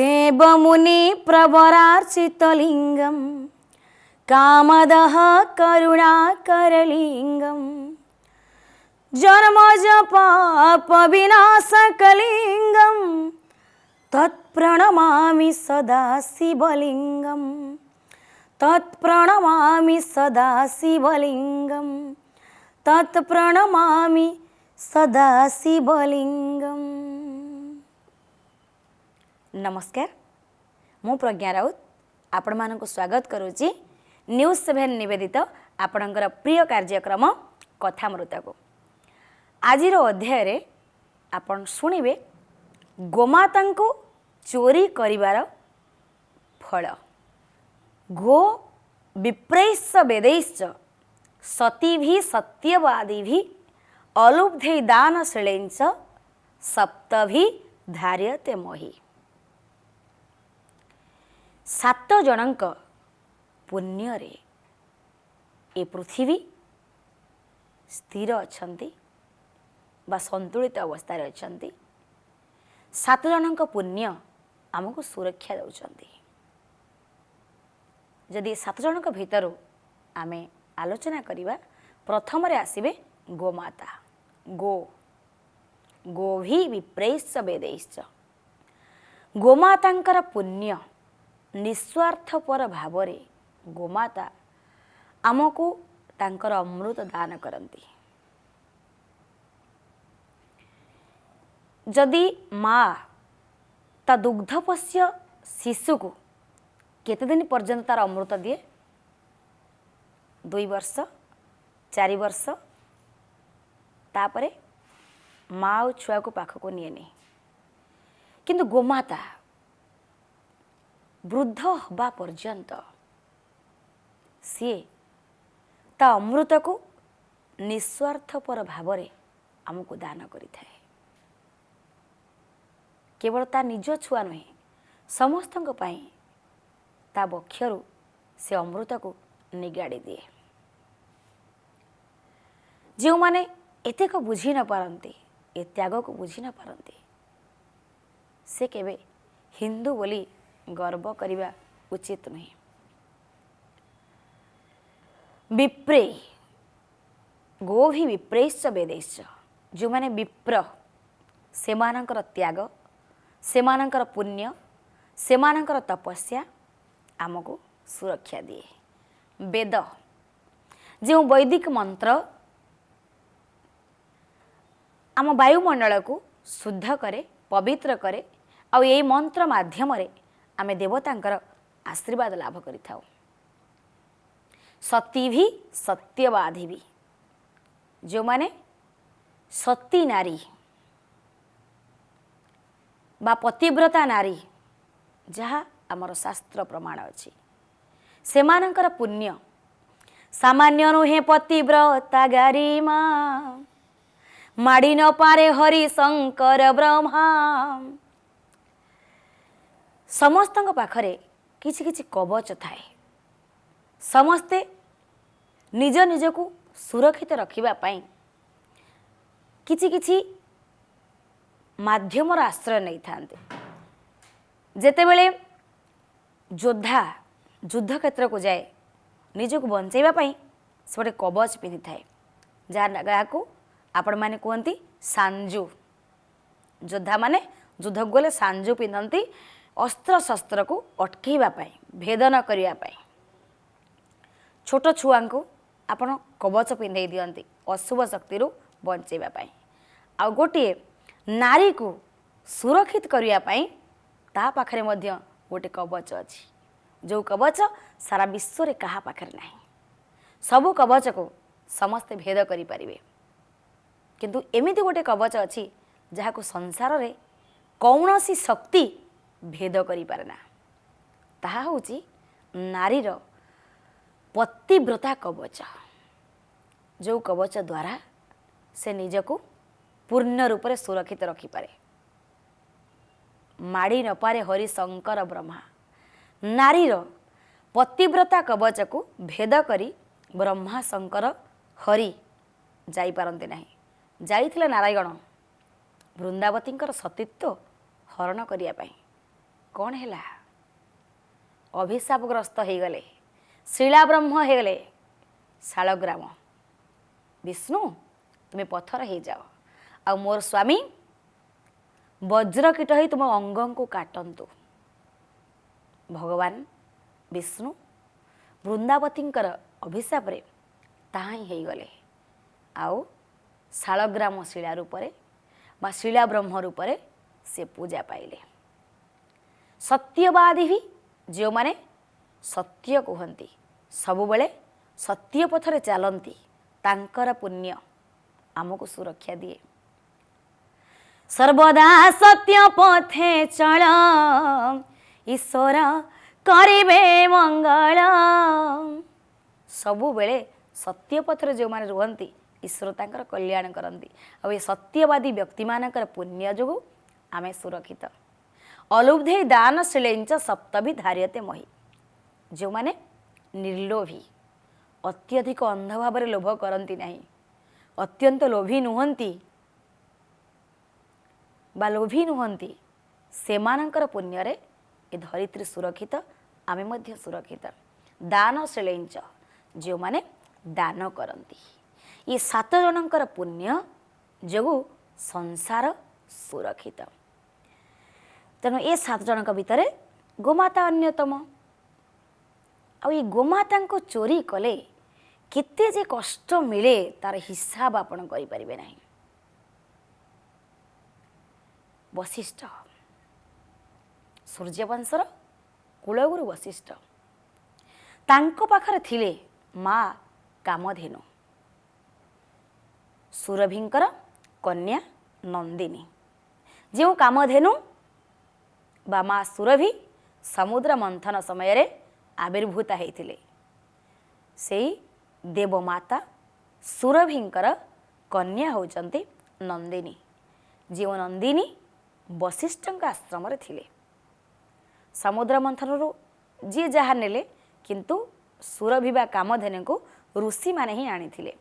देवमुनि प्रवरार्चितलिङ्गं कामदः करुणाकरलिङ्गं जन्मजपापविनाशकलिङ्गं तत्प्रणमामि सदा शिवलिङ्गं तत्प्रणमामि सदा शिवलिङ्गं तत्प्रणमामि सदा शिवलिङ्गम्। नमस्कार, मु प्रज्ञा राउत आपण मानक स्वागत करुच्ची न्यूज 7 निवेदित आपणकर प्रिय कार्यक्रम कथामृत को। आज अध्याय रे आपण शुणिबे गोमाता को चोरी करिवार फल। गो विप्रैश्च वेदैश्च सतीभि सत्यवादिभि अलुब्धै दानशीलैश्च सप्तभि धार्यते मोहि। 7 जनक पुण्य रे ए पृथ्वी स्थिर अछंती बा संतुलित अवस्था रे अछंती। 7 जनक पुण्य आमको सुरक्षा दउछंती। जदि 7 जनक भितर आमे आलोचना करिबा, प्रथम रे आसीबे गोमाता। गोभी विप्रैश्च वेदैश्च। गोमातांकर पुण्य निस्वार्थपर भावरे गोमाता आमको तांकर अमृत दान करती। जदि माँ ता दुग्धपोष्य शिशु को केते दिन पर्यंत तार अमृत दिए? 2 वर्ष 4 वर्ष तापरे माँ और छुआ को पाख को निएनी। किंतु गोमाता वृद्ध हवा पर्यंत सी ता अमृत को निस्वार्थपर भावरे आमको दान करि थाए। केवल ता निज छुआ नुहे, समस्तक पाई ता बक्षरु से अमृत को निगाड़ी दिए। जो माने एतेक बुझी न पारती, ए त्याग को बुझी न पारती, से केबे हिंदू बोली गर्व करिबा उचित नहीं। विप्रे गो भी विप्रेश्च वेदैश्च। जो माने विप्र से मानकर त्याग, से मानकर पुण्य, से मानकर तपस्या आमको सुरक्षा दिए। वेद जो वैदिक मंत्र आम वायुमंडल को शुद्ध करे, पवित्र करे, और यही मंत्र माध्यम रे आमे देवतांकर आशीर्वाद लाभ करि थाउ। सती भी सत्यवादी भी, जो माने सती नारी बा पतिव्रता नारी जहा आमर शास्त्र प्रमाण अछि, सेमानंकर पुण्य सामान्य नुहे। पतिव्रता गारिमा माड़ी न पारे हरि शंकर ब्रह्मा। समस्त पाखरे किछि किछि कवच थाए। समस्ते निज निज को सुरक्षित रखिबा पाई किछि किछि माध्यमर आश्रय नहीं थांते। जेतेबेले योद्धा युद्ध क्षेत्र को जाए निज को बंचाइबा पाई से गोटे कवच पिंधि थाए, जहाँ को आपण माने कहती सांजू। योद्धा माने युद्ध गले सांजू पिंधती, अस्त्र शस्त्र को अटकेबा पाई, भेदन करिया पाई। छोट छुआ को आपण कवच पिंधे दियंती अशुभ शक्ति बंचाइबा पाई। आ गोटे नारी को सुरक्षित करिया पाई ता पाखरे मध्य गोटे कवच अछि, जो कवच सारा विश्व रे कहा पाखरे नाही। सबु कवच को समस्ते भेद करि परिबे, किंतु एमिति गोटे कवच अछि जहा को संसार रे कौनसी शक्ति भेद करि पारेना। ताहा होची नारीर पतिव्रता कवच, जो कवच द्वारा से निजको पूर्ण रूप से सुरक्षित रखिपारे। माड़ी न पारे हरि शंकर ब्रह्मा। नारीर पतिव्रता कवच को भेद करी ब्रह्मा शंकर हरि जाई पारंते नाही। जाइथिले नारायण वृंदावतींकर सतीत्व हरण करिया पाई, कौन है अभिशापग्रस्त हो गले शिला ब्रह्म हो गले शालग्राम विष्णु तुम्हें पत्थर हो जाओ आ मोर स्वामी वज्रकीट ही तुम अंग को काटंतु भगवान विष्णु वृंदावतींकर अभिशाप रे ताहा ही हो गले आउ शालग्राम शिला रूपरे बा शिला ब्रह्म रूपरे से पूजा पाइले। सत्यवादी भी जो माने सत्य कहती सबुबले सत्य पथरे चलती तांकर पुण्य आमको सुरक्षा दिए। सर्वदा सत्य पथे चल ईश्वर करिबे मंगल सबुबले सत्य पथरे जो माने रुहंती ईश्वर तांकर कल्याण करती और ये सत्यवादी व्यक्ति मानकर पुण्य जो आमे सुरक्षित। अलुब्धे दानशीलेंच सप्तभी धार्यते मही जो माने निर्लोभी अत्यधिक अंध भाव लोभ करती नहीं अत्यंत लोभी नुहंती बा लोभी नुहंती सेमानंकर पुण्य रे ए धरित्री सुरक्षित आमे मध्य सुरक्षित। दानशीलेंच जो माने दान करती ये 7 जनकर पुण्य जो संसार सुरक्षित। तेणु ये 7 जनक भितर गोमाता अन्यतम आ गोमाता को चोरी कले केते जे कष्ट मिले तार हिसाब आपण करि परिबे नाही। वशिष्ठ सूर्यवंशर कुलगुरु वशिष्ठ तांको पाखरे थिले माँ कामधेनु सुरभिंकर कन्या नंदिनी जो कामधेनु बा माँ सुरभि समुद्र मंथन समय रे आविर्भूता होते से देवमाता सुरभिंकर कन्या होचंती नंदिनी जो नंदिनी वशिष्ठ आश्रम थिले। समुद्र मंथन जी जहाँ नेले किंतु सुरभि बा कामधेनु को ऋषि माने ही आनी थिले।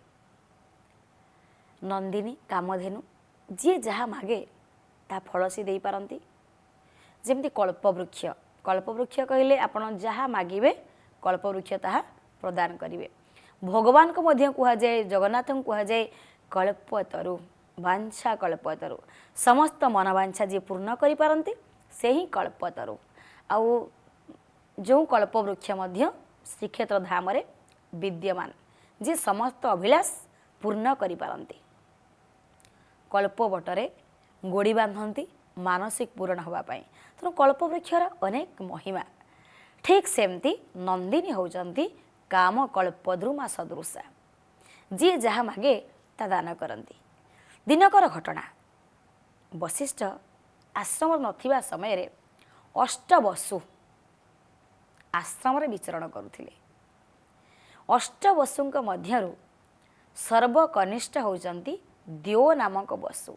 नंदिनी कामधेनु जी जहाँ मागे ता फल सी दे पारंती जेमती कल्पवृक्ष कल्पवृक्ष कहले आपण जहाँ मागिबे कल्पवृक्ष ताहा प्रदान करिवे। भगवान को मध्य कहा जाए जगन्नाथ को कहा जाए कल्पतरु वांछा कल्पतरु समस्त मनवांछा जी पूर्ण करि पारंती से ही कल्पतरु आउ जो कल्पवृक्ष मध्य श्रीक्षेत्र धाम रे विद्यमान जी समस्त अभिलाष पूर्ण करि पारंती। कल्पवटरे गोड़ी बांधती मानसिक पूरण हवा पाई तेणु कल्पवृक्षर अनेक महिमा ठीक सेमती नंदिनी होचंती काम कल्पद्रुमा सदृशा जी जहाँ मागे ता दान करती। दिनकर घटना वशिष्ठ आश्रम नथिबा समय रे 8 वसु आश्रम रे विचरण करुथिले। 8 वसुंक मध्यरु सर्वकनिष्ठ होचंती द्यो नामक वसु।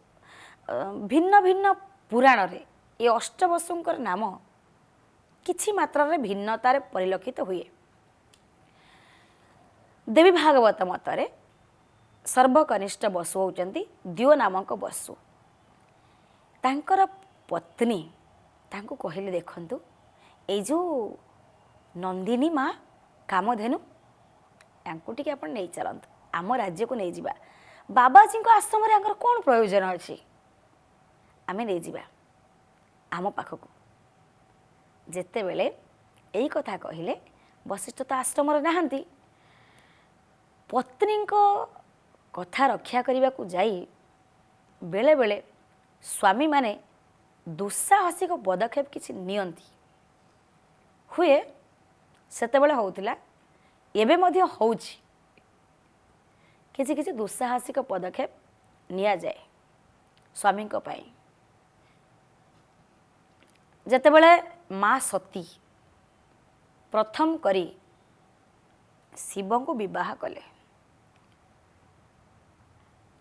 भिन्न भिन्न पुराण रे ये 8 वसुंकर नाम किछि मात्रा रे भिन्नतार परिलक्षित हुए। देवी भागवत मतरे सर्वकनिष्ठ वसु होचंती द्यो नामक वसु। तांकर पत्नी तांको कहले देखंतु ए जो नंदिनी माँ कामधेनु यांको टिके आपण नै चलंतु आम राज्य को नै जिबा बाबाजी को आश्रम रे आंकर कोन प्रयोजन अछि आमे नै जिबा आम पाखको। जेते बेले एई कथा कहिले वशिष्ठ तो आश्रम रे नाहंती पत्नी को कथा रक्षा करने को जाई बेले बेले स्वामी माने दुस्साहसिक पदक्षेप किसी नियंती हुए सेते बेले होउतिला एबे मध्य होउछि किसी किसी दुस्साहसिक पदक्षेप निया जाए स्वामी को पाई। जेते बेले माँ सती प्रथम करी शिव को विवाह कले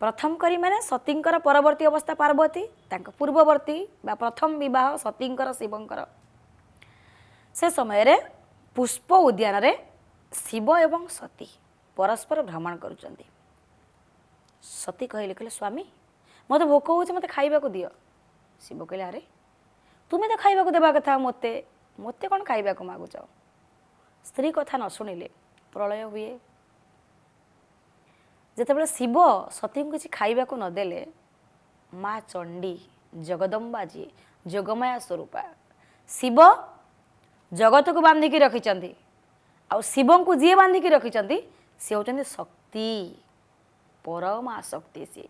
प्रथम करी माने सतींकर परवर्ती अवस्था पार्वती तांक पूर्ववर्ती बा प्रथम विवाह सतींकर शिवंकर से समय रे पुष्प उद्यान रे शिव एवं सती परस्पर भ्रमण करुचंती। सती कहले कहले स्वामी मते भोक होउछ मते खाइबा को दियो। शिव कहले अरे ତୁମେ ତ ଖାଇବାକୁ ଦେବା କଥା ମୋତେ ମୋତେ କ'ଣ ଖାଇବାକୁ ମାଗୁଛ। ସ୍ତ୍ରୀ କଥା ନ ଶୁଣିଲେ ପ୍ରଳୟ ହୁଏ। ଯେତେବେଳେ ଶିବ ସତୀଙ୍କୁ କିଛି ଖାଇବାକୁ ନଦେଲେ ମା ଚଣ୍ଡୀ ଜଗଦମ୍ବା ଯିଏ ଯୋଗମାୟା ସ୍ୱରୂପା ଶିବ ଜଗତକୁ ବାନ୍ଧିକି ରଖିଛନ୍ତି। ଆଉ ଶିବଙ୍କୁ ଯିଏ ବାନ୍ଧିକି ରଖିଛନ୍ତି ସିଏ ହେଉଛନ୍ତି ଶକ୍ତି, ପରମା ଶକ୍ତି। ସିଏ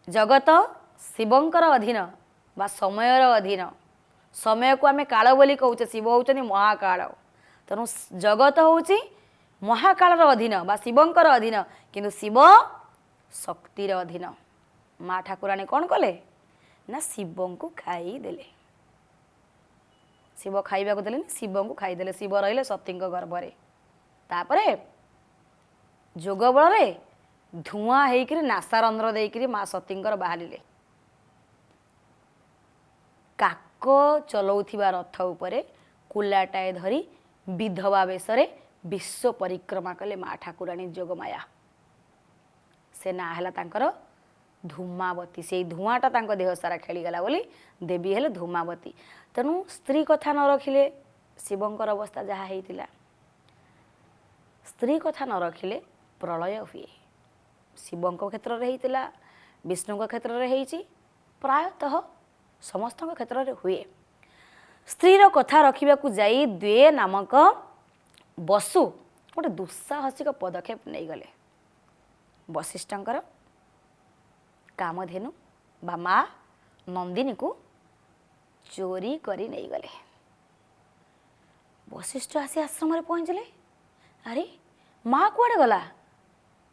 ଜଗତ ଶିବଙ୍କର ଅଧୀନ ବା ସମୟର ଅଧୀନ। ସମୟକୁ ଆମେ କାଳ ବୋଲି କହୁଛେ, ଶିବ ହେଉଛନ୍ତି ମହାକାଳ। ତେଣୁ ଜଗତ ହେଉଛି ମହାକାଳର ଅଧୀନ ବା ଶିବଙ୍କର ଅଧୀନ, କିନ୍ତୁ ଶିବ ଶକ୍ତିର ଅଧୀନ। ମା ଠାକୁରାଣୀ କ'ଣ କଲେ ନା ଶିବଙ୍କୁ ଖାଇଦେଲେ। ଶିବ ଖାଇବାକୁ ଦେଲେନି, ଶିବଙ୍କୁ ଖାଇଦେଲେ। ଶିବ ରହିଲେ ସତୀଙ୍କ ଗର୍ଭରେ। ତାପରେ ଯୋଗ ବଳରେ ଧୂଆଁ ହେଇକିରି ନାସାରନ୍ଧ୍ର ଦେଇକିରି ମା ସତୀଙ୍କର ବାହାରିଲେ। କାକ ଚଲାଉଥିବା ରଥ ଉପରେ କୁଲାଟାଏ ଧରି ବିଧବା ବେଶରେ ବିଶ୍ୱ ପରିକ୍ରମା କଲେ ମା ଠାକୁରାଣୀ ଯୋଗମାୟା। ସେ ନାଁ ହେଲା ତାଙ୍କର ଧୂମାବତୀ। ସେଇ ଧୂଆଁଟା ତାଙ୍କ ଦେହ ସାରା ଖେଳିଗଲା ବୋଲି ଦେବୀ ହେଲେ ଧୂମାବତୀ। ତେଣୁ ସ୍ତ୍ରୀ କଥା ନ ରଖିଲେ ଶିବଙ୍କର ଅବସ୍ଥା ଯାହା ହେଇଥିଲା, ସ୍ତ୍ରୀ କଥା ନ ରଖିଲେ ପ୍ରଳୟ ହୁଏ। ଶିବଙ୍କ କ୍ଷେତ୍ରରେ ହେଇଥିଲା, ବିଷ୍ଣୁଙ୍କ କ୍ଷେତ୍ରରେ ହେଇଛି, ପ୍ରାୟତଃ ସମସ୍ତଙ୍କ କ୍ଷେତ୍ରରେ ହୁଏ। ସ୍ତ୍ରୀର କଥା ରଖିବାକୁ ଯାଇ ଦ୍ୱେ ନାମକ ବସୁ ଗୋଟେ ଦୁଃସାହସିକ ପଦକ୍ଷେପ ନେଇଗଲେ। ବଶିଷ୍ଠଙ୍କର କାମଧେନୁ ବା ମା ନନ୍ଦିନୀକୁ ଚୋରି କରି ନେଇଗଲେ। ବଶିଷ୍ଠ ଆସି ଆଶ୍ରମରେ ପହଞ୍ଚିଲେ। ଆରେ ମା କୁଆଡ଼େ ଗଲା?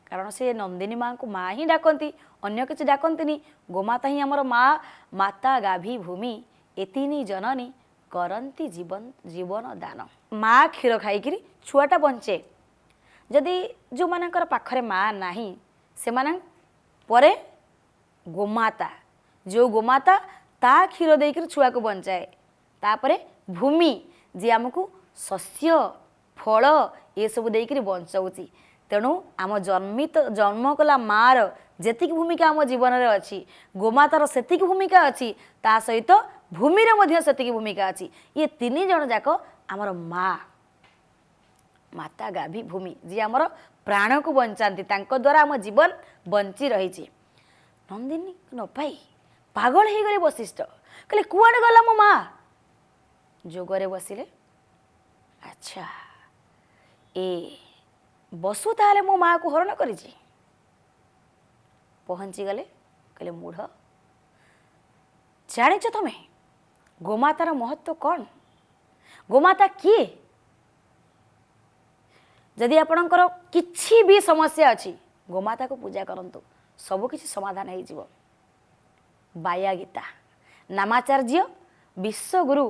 କାରଣ ସେ ନନ୍ଦିନୀ ମାଙ୍କୁ ମା ହିଁ ଡାକନ୍ତି, ଅନ୍ୟ କିଛି ଡାକନ୍ତିନି। ଗୋମାତା ହିଁ ଆମର ମା। ମାତା ଗାଭୀ ଭୂମି ଏତିନି ଜନନୀ କରନ୍ତି ଜୀବନ ଦାନ। ମା କ୍ଷୀର ଖାଇକିରି ଛୁଆଟା ବଞ୍ଚେ। ଯଦି ଯେଉଁମାନଙ୍କର ପାଖରେ ମା ନାହିଁ ସେମାନେ ପରେ ଗୋମାତା, ଯେଉଁ ଗୋମାତା ତା କ୍ଷୀର ଦେଇକରି ଛୁଆକୁ ବଞ୍ଚାଏ। ତାପରେ ଭୂମି ଯିଏ ଆମକୁ ଶସ୍ୟ ଫଳ ଏସବୁ ଦେଇକରି ବଞ୍ଚାଉଛି। ତେଣୁ ଆମ ଜନ୍ମ କଲା ମାର ଯେତିକି ଭୂମିକା ଆମ ଜୀବନରେ ଅଛି, ଗୋମାତାର ସେତିକି ଭୂମିକା ଅଛି, ତା ସହିତ ଭୂମିର ମଧ୍ୟ ସେତିକି ଭୂମିକା ଅଛି। ଇଏ ତିନି ଜଣ ଯାକ ଆମର ମା। ମାତା ଗାଭୀ ଭୂମି ଯିଏ ଆମର ପ୍ରାଣକୁ ବଞ୍ଚାନ୍ତି, ତାଙ୍କ ଦ୍ୱାରା ଆମ ଜୀବନ ବଞ୍ଚି ରହିଛି। ନନ୍ଦିନୀ ନ ପାଇ ପାଗଳ ହେଇଗଲେ ବଶିଷ୍ଠ। କହିଲେ କୁଆଡ଼େ ଗଲା ମୋ ମା? ଯୋଗରେ ବସିଲେ। ଆଚ୍ଛା, ଏ ବସୁ ତାହେଲେ ମୋ ମାଆକୁ ହରଣ କରିଛି। ପହଞ୍ଚିଗଲେ। କହିଲେ ମୂଢ଼, ଜାଣିଛ ତମେ ଗୋମାତାର ମହତ୍ଵ କ'ଣ? ଗୋମାତା କିଏ? ଯଦି ଆପଣଙ୍କର କିଛି ବି ସମସ୍ୟା ଅଛି ଗୋମାତାକୁ ପୂଜା କରନ୍ତୁ, ସବୁକିଛି ସମାଧାନ ହେଇଯିବ। ବାୟା ଗୀତା ନାମାଚାର୍ଯ୍ୟ ବିଶ୍ୱଗୁରୁ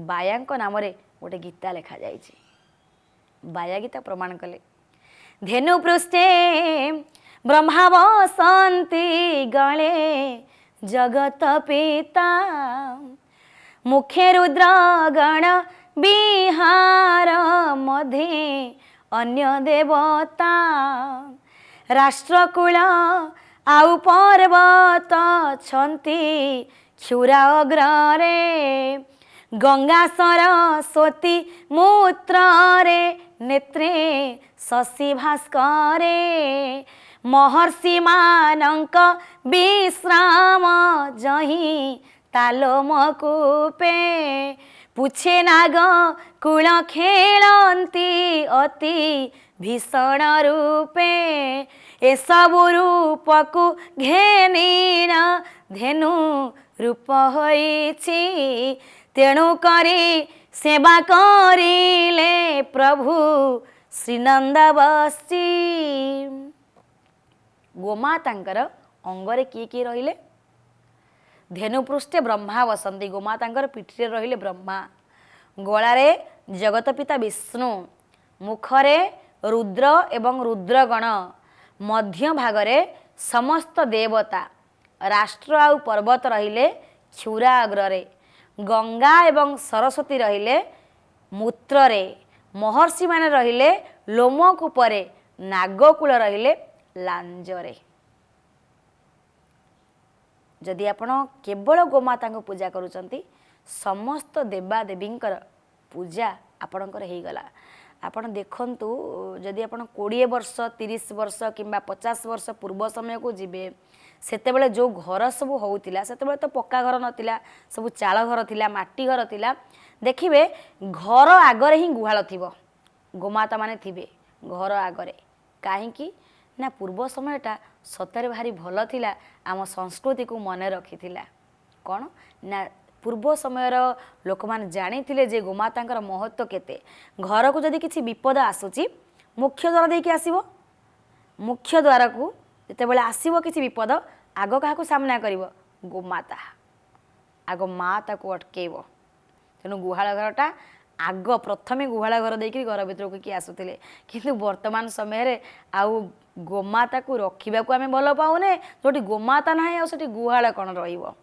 ବାୟାଙ୍କ ନାମରେ ଗୋଟେ ଗୀତା ଲେଖାଯାଇଛି। ବାୟା ଗୀତା ପ୍ରମାଣ କଲେ। ଧେନୁ ପୃଷ୍ଠେ ବ୍ରହ୍ମା ବସନ୍ତି ଗଳେ ଜଗତ ପିତା, ମୁଖେ ରୁଦ୍ର ଗଣ ବିହାର ମଧେ ଅନ୍ୟ ଦେବତା, ରାଷ୍ଟ୍ରକୂଳ ଆଉ ପର୍ବତ ଛନ୍ତି କ୍ଷୁରା ଅଗ୍ରରେ, ଗଙ୍ଗା ସରସ୍ୱତୀ ମୂତ୍ରରେ ନେତ୍ରେ ଶଶୀ ଭାସ୍କରେ, ମହର୍ଷି ମାନଙ୍କ ବିଶ୍ରାମ ଜହିଁ ତାଲୋମ କୂପେ, ପୁଛେ ନାଗ କୁଳ ଖେଳନ୍ତି ଅତି ଭୀଷଣ ରୂପେ, ଏସବୁ ରୂପକୁ ଘେନିର ଧେନୁ ରୂପ ହୋଇଛି, ତେଣୁ କରି ସେବା କରିଲେ ପ୍ରଭୁ ଶ୍ରୀନନ୍ଦ ବସି। ଗୋମାତାଙ୍କର ଅଙ୍ଗରେ କିଏ କିଏ ରହିଲେ? ଧେନୁ ପୃଷ୍ଠେ ବ୍ରହ୍ମା ବସନ୍ତି। ଗୋମାତାଙ୍କର ପିଠିରେ ରହିଲେ ବ୍ରହ୍ମା, ଗଳାରେ ଜଗତ ପିତା ବିଷ୍ଣୁ, ମୁଖରେ ରୁଦ୍ର ଏବଂ ରୁଦ୍ରଗଣ, ମଧ୍ୟ ଭାଗରେ ସମସ୍ତ ଦେବତା, ରାଷ୍ଟ୍ର ଆଉ ପର୍ବତ ରହିଲେ କ୍ଷୁରା ଅଗ୍ରରେ, ଗଙ୍ଗା ଏବଂ ସରସ୍ୱତୀ ରହିଲେ ମୂତ୍ରରେ, ମହର୍ଷିମାନେ ରହିଲେ ଲୋମକୂପରେ, ନାଗକୂଳ ରହିଲେ ଲାଞ୍ଜରେ। ଯଦି ଆପଣ କେବଳ ଗୋମାତାଙ୍କୁ ପୂଜା କରୁଛନ୍ତି समस्त देवादेवींकर पूजा आपणकर होगला। आपण देखंतु जदि आपण 20 वर्ष 30 वर्ष किंबा 50 वर्ष पूर्व समय को जीवे सेतेबेले जो घर सब होउतिला सेतेबेले तो पक्का घर नथिला, सब चाल घर थिला, माटी घर थिला। देखिबे घर आगरे ही गुहाल थिबो, गोमाता माने थिबे घर आगरे। काहेकि ना पूर्व समयटा सतरे भारी भल थिला, आम संस्कृति को मन रखिथिला। कौन ना पूर्व समयर लोक मैंने जानी जे गोमाता महत्व केते। घर को जदि किसी विपद आसूची मुख्य द्वार देके आसीबो, मुख्य द्वार को जितेबाला आसीबो किसी विपद आग क्या सामना करिवो गोमाता, आग माँ ताको अटकेइबो। तेणु गुहाल घरटा आग प्रथमे गुहाल घर देकी घर भीतर को किए आसुले। किंतु वर्तमान समय आउ गोमाता को रखा आम भल पाऊने, जो गोमाता ना आ गुहाल कौन रहिबो।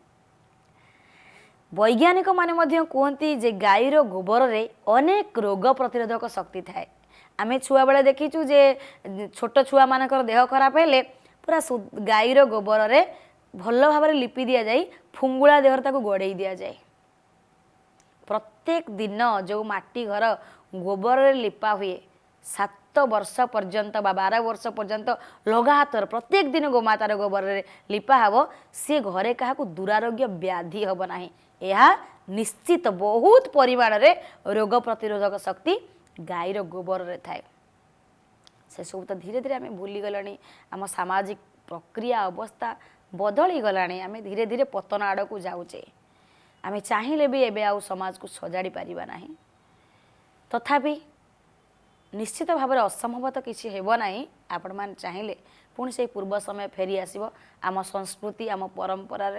वैज्ञानिक माने कहती जे गाईर गोबर रे अनेक रोग प्रतिरोधक शक्ति थाए। आम छुआ बेले देखीचु जे छोट छुआ मानकर देह खराब हेले पूरा गाईर गोबर रे भल भाव लिपि दि जाए, फुंगुला देहर ताको गोड़े दि जाए। प्रत्येक दिन जो माटी घर गोबर रे लिपा हुए 7 वर्ष पर्यंत बा 12 वर्ष पर्यंत लगातार प्रत्येक दिन गोमातार गोबर रे लिपा हबो, सी घरे क्या दुरारोग्य व्याधि हम ना। यह निश्चित बहुत परिमाण रे रोग प्रतिरोधक शक्ति गाईर गोबर रे थाए। से सब तो धीरे धीरे आम भूली गलानी, आम सामाजिक प्रक्रिया अवस्था बदली गलानी, आम धीरे धीरे पतन आड़ को जाऊे। आम चाहिए भी एबे आउ समाज को सजाड़ी पारिबा नाही, तथापि निश्चित भाव में असंभव तो किसी हेब नाही। आपण मान चाहिए पुणी से पूर्व समय फेरी आसीबो, आम संस्कृति आम परंपरा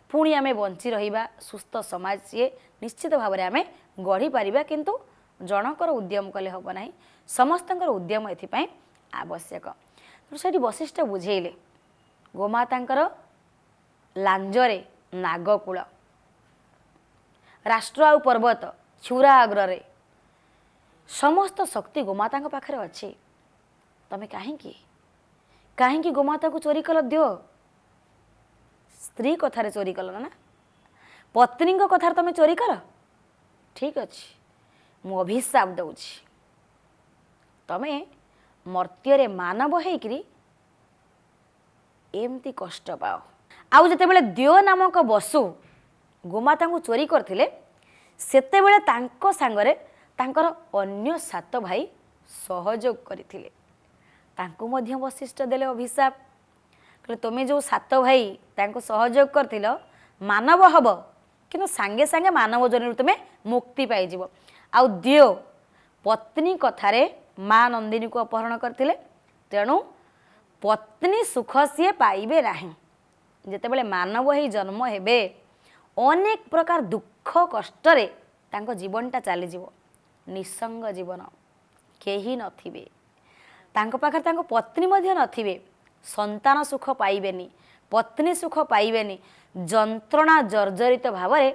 पुणी आम बंची रहिबा, सुस्थ समाज सी निश्चित भाव में आम गढ़ी पारिबा। किंतु जनकर उद्यम कले हेब नाही, समस्तंकर उद्यम एथिपाई आवश्यक। तो सेठी वशिष्ठ बुझेइले गोमातांकर लांजरे नागकूल, राष्ट्र आउ पर्वत क्षुरा अग्रे समस्त शक्ति गोमाता पाखे अच्छी। तमें कहीं गोमाता को चोरी कल दियो, स्त्री कथार चोरी कल ना, पत्नी कथार तमें चोरी कर, ठीक अच्छे मु अभिशाप दउछि तमें मर्त्य मानव होकरी एमती कष्ट पाओ। आउ जितेबाला दियो नामक बसु गोमाता को चोरी करथिले सेतेबेले तांको सांगरे तांकर अन्य 7 भाई सहयोग करथिले। तांको मध्य वशिष्ठ देले अभिशाप, कहले तुम जो 7 भाई तांको सहयोग करथिलो मानव हब, किंतु सांगे सांगे मानव जन्म तुम मुक्ति पाइजिवो। आउ दियो पत्नी कथारे माँ नंदिनी को अपहरण करथिले, तेणु पत्नी सुख सी पाइबे नाही। जेतेबेले मानव ही जन्म हेबे अनेक प्रकार दुख कष्टरे तांको जीवनटा चली जीवो, निसंग जीवन केही नथिबे, तांको पाखरे तांको पत्नी मध्य नथिबे, संतान सुख पाइबेनी, पत्नी सुख पाइबेनी, जंत्रणा जर्जरित भावरे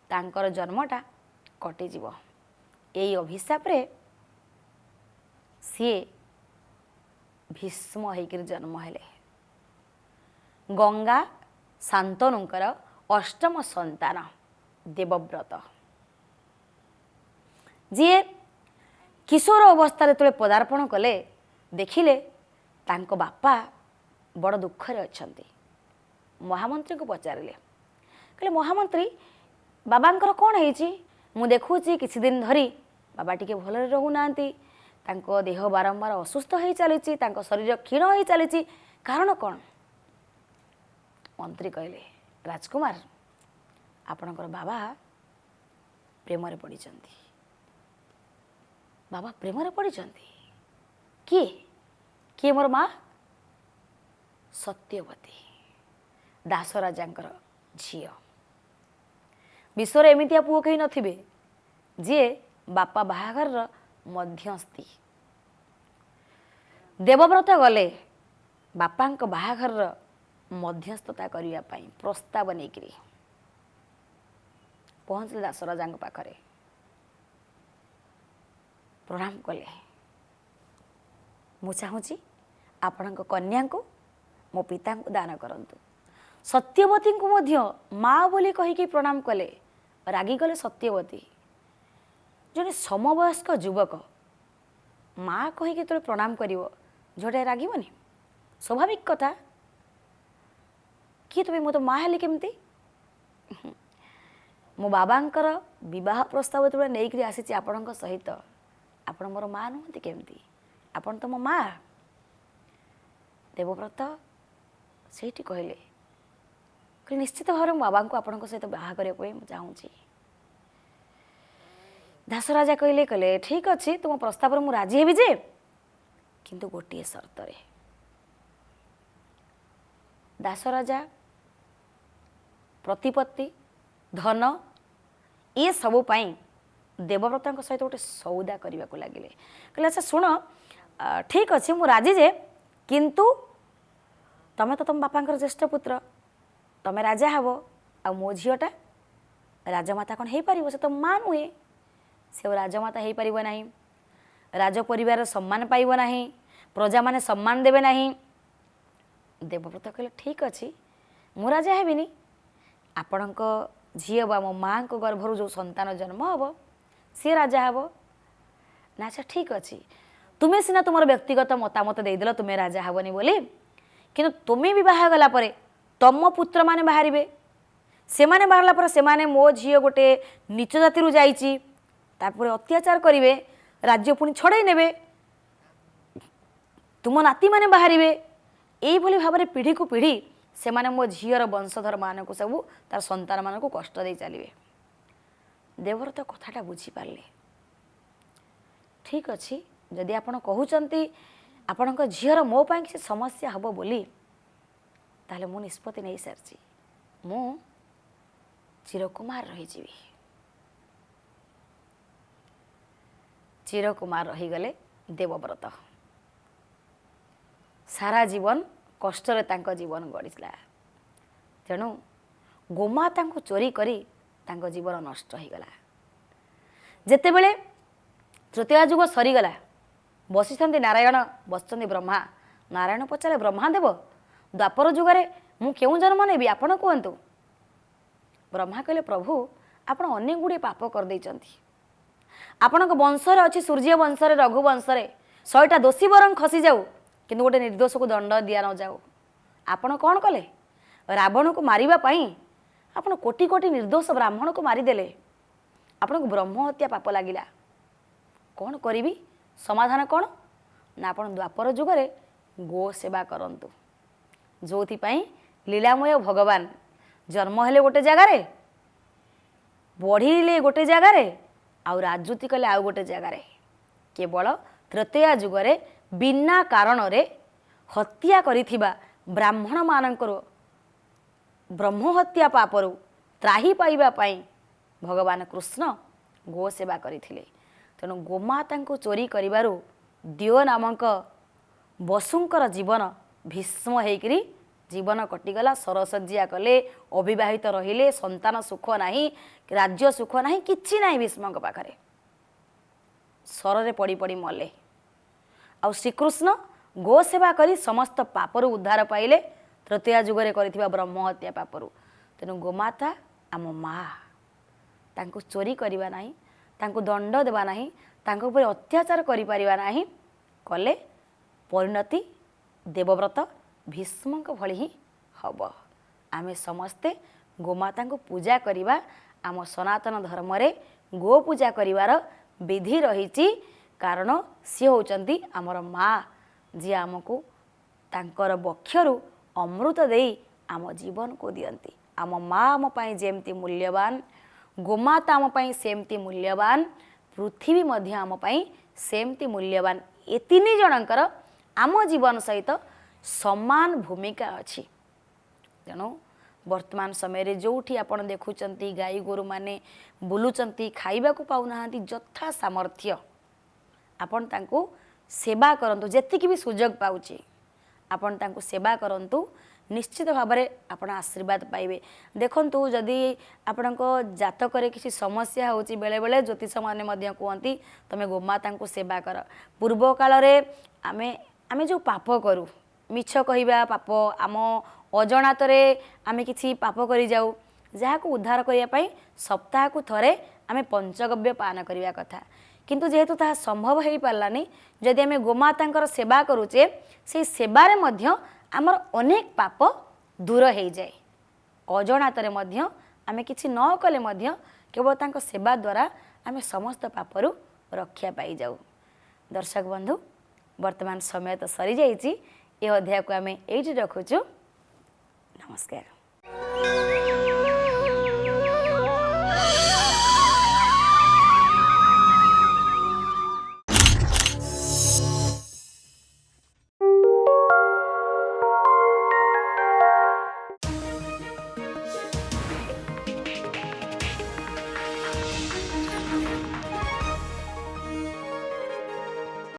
तांकर जन्मटा कटि जीवो। एई अभिशाप रे सी भीष्म होकर जन्म हेले। गंगा शांतनुंकर अष्टम संतान देवव्रत, जी किशोर अवस्था जो पदार्पण कले देखिले तांको बापा बड़ दुखरे अछंती। महामंत्री को पचारे, कहले महामंत्री बाबांकर कौन है? मु देखुची किसी दिन धरी बाबा टिके भलरे रहुनांती, तांको देह बारंबार असुस्थ हो चली, तांको शरीर क्षीण हो चली, कारण कौन? मंत्री कहले राजकुमार आपणकर बाबा प्रेम पड़ी। बाबा प्रेम पड़ी किए किए? मोर माँ सत्यवती दास राजांकर झील। विश्वर एमतिया पुओ कहीं नथिबे जे बापा बाहाघर मध्यस्थी। देवव्रत गले बापांक बाहाघर मध्यस्थता करने प्रस्ताव नहीं पहुँचले दास राजा पाखरे, प्रणाम कले। मु चाहूँगी आपण कन्या को मो पिता को दान करंतु। सत्यवती को मध्य माँ बोली कहीकि प्रणाम कले। रागिगले सत्यवती जड़े समवयस्क युवक माँ कहीकि तो प्रणाम कर झीटा रागबनी स्वाभाविक कथा किए तुम तो माँ हेली केमती मो बाबांकर विवाह प्रस्ताव जो नहीं आसी आपण सहित आपण मोर माँ नुहति केमती आपण तो मो माँ देवव्रत से कहले निश्चित भाव में बाबा को आपण सहित बाहा करने चाहूँगी दास राजा कहले कहले ठीक अच्छे तुम प्रस्ताव मु राजी हेबी जे किंतु गोटे सर्त रे दास राजा प्रतिपत्ति धन ये सबू पाई देवव्रत सहित गोटे सौदा करने को लगे कहले अच्छा शुण ठीक अच्छे मु राजी जे किंतु तमें तो तुम बापा ज्येष्ठ पुत्र तमें राजा हब आ मो झीटा राजमाता कौन हो पार से तो माँ नुहे से राजमाता हो पार ना राज परिवार सम्मान पाइब ना प्रजा माने सम्मान देवे ना देवव्रत कहले ठीक अच्छे मु राजा हेबिनी आपण झी बा मो माँ को गर्भर जो संतान जन्म हम सी राजा हम ना अच्छा ठीक अच्छे तुम्हें सीना तुम व्यक्तिगत मतामत देदेल तुम्हें राजा हेबनी बोली कि तुम्हें बहा गला परे तम पुत्र माने बाहर से माने बाहरला पर से माने मो झी गोटे नीच जाति जाइए अत्याचार करेंगे राज्य पुणी छड़े ने तुम नाती माने बाहर यही भाव में पीढ़ी को पीढ़ी से माने मो झीर वंशधर मान को सब तार संतान मान को कष्ट दे चलिए देवव्रत कथाटा बुझीपारे ठीक अच्छे जदि आपण कहते आपण झीर मो पाई किसी समस्या हम बोली ताले मु निष्पत्ति नहीं सारी मु चिरकुमार रहीजी चिरकुमार रहीगले देवव्रत सारा जीवन कष्टर तांको जीवन गढ़ीला तेणु गोमाता को चोरी करी तांको जीवन नष्ट हो गला जेते बेले तृतीय युग सरीगला बसिछन्ति नारायण बसचन्ति ब्रह्मा नारायण पचारे ब्रह्मादेव द्वापर जुगे मु क्यों जन्म नेबी आपण कहतु ब्रह्मा कहले प्रभु आपण अनेक गुड़े पाप कर आपण वंशरे अच्छी सूर्य वंशरे रघु वंशरे 100टा दोषी बरं खसी जाऊ किंतु गोटे निर्दोष को दंड दिया न जाऊ आपण कौन कले रावण को मारिबा पाई आपण कोटि कोटि निर्दोष ब्राह्मण को मारिदेले आपण को ब्रह्म हत्या पाप लगिला कौन करी समाधान कौन ना आपण द्वापर जुगरे गो सेवा करंतु जोथिपाई लीलामय भगवान जन्म हेले गोटे जगार बढ़िले गोटे जगार आउ राजनीति कले आउ गोटे जगार केवल तृतीय जुगरे बिना कारण रे हत्या करिथिबा ब्राह्मण मानकर ब्रह्म हत्या पापरु त्राही पाइबा पाई भगवान कृष्ण गो सेवा करथिले तेणु गोमाता को चोरी करिबारु दियो नामक वसुंकर जीवन भीष्म हेकरी जीवन कटिगला सरसज्जिया कले अविवाहित रहिले संतान सुख नाही राज्य सुख नाही किछि नाही भीष्म पाखरे सर पड़ी पड़ी मले आ श्रीकृष्ण गो सेवा करी समस्त पापरु उद्धार पाइले तृतीय जुगरे करिथिबा ब्रह्म हत्या पापरु तेणु गोमाता आम माँ तांको चोरी करिबा नाही तांको दंड देबा नाही तांको ऊपर अत्याचार करि परिबा नाही कले परिणति देवव्रत भीष्म भली ही हब आमे समस्ते गोमाता को पूजा करिबा आम सनातन धर्म रे गो पूजा करिवार विधि रही कारण सी होचंती आमर माँ जी आमको तांकर बक्षरु अमृत देई आम जीवन को दियंती आम माँ आम पाई जेमती मूल्यवान गोमाता आम पाई सेमती मूल्यवान पृथ्वी मध्य आम पाई सेमती मूल्यवान ए तीन जनकर आम जीवन सहित समान भूमिका अच्छी तेणु वर्तमान समय जोठी आपण देखुचंती गाई गोरु माने बुलुचंती खाइबा को पाउना यथा सामर्थ्य आपण तांको सेवा करंतु जेतिकी भी सुजोग पाउची आपण तांको सेवा करंतु निश्चित भाव में आपण आशीर्वाद पाइबे देखंतु जदि आपणको जातक किसी समस्या होची बेले बेले ज्योतिष माने मध्य कहती तमे गोमाता को सेवा कर पूर्व काल रे आमे जो पाप करू मिछ कहवा पाप आम अजणातरे आमे किछि पाप करि जाऊ जहाँ को उद्धार करने सप्ताह को थरे आम पंचगव्य पान करने कथा किंतु जेहेतु ताहा संभव हो पारानी जदि आम गोमाता सेवा करुचे से सेवारे मध्य आमर अनेक पाप दूर हो जाए अजणातरे मध्य आम किसी न कले मध्य केवल तांको सेवा द्वारा आम समस्त पापरू रक्षा पाई जाऊ। दर्शक बंधु वर्तमान समय तो सरी जाइए, यह अध्याय को आम ये रखुचु। नमस्कार।